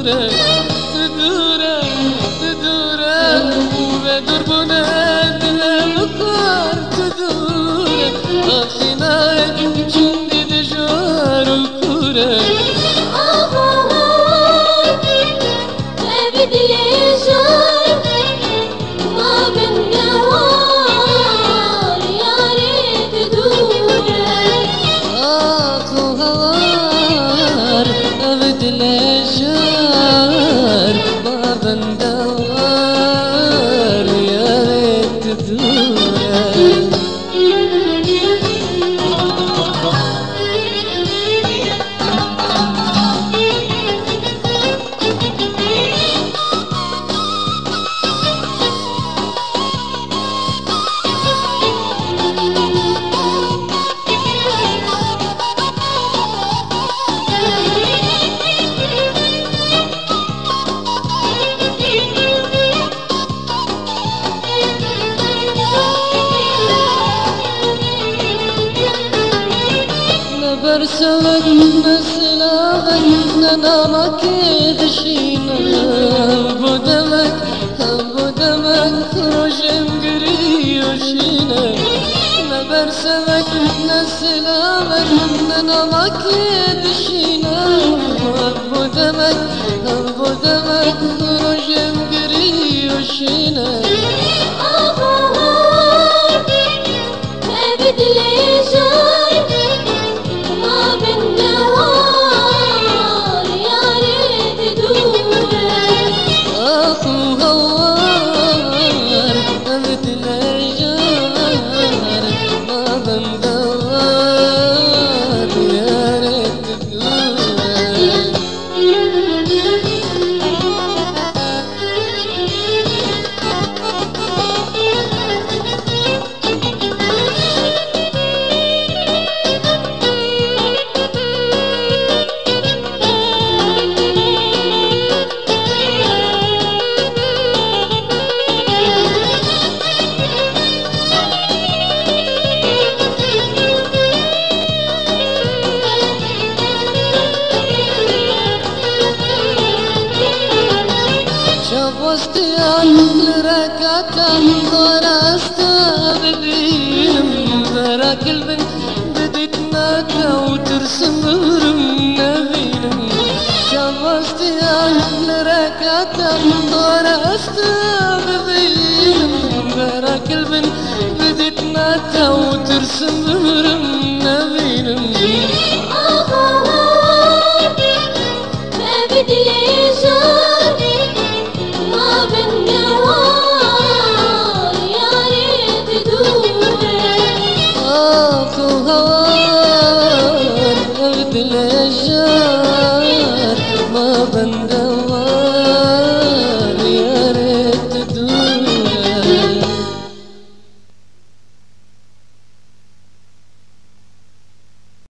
تدوره تدوره تدوره وبدور بنات الأفكار تدوره أخيناك جندي دجوار الكورة أبد الإشار ما بالنهار يا ريت تدوره هوار أبد الأشجار ما بندوار يا ريت تدوره برسمك مسلمك ننامك دشينا بدمك بدمك رجم قريوشينا برسمك مسلمك ننامك دشينا بدمك بدمك رجم قريوشينا أبد الإشار ما بالنهار يا ريت تدوره هوار أبد الأشجار ما بندوار يا ريت تدوره شبستي لركعة ضرست بديم براك البنت بديت ناكا وترسم رمنا بينم شبستي لركعة ضرست بديم براك البنت بديت ناكا وترسم رمنا بينم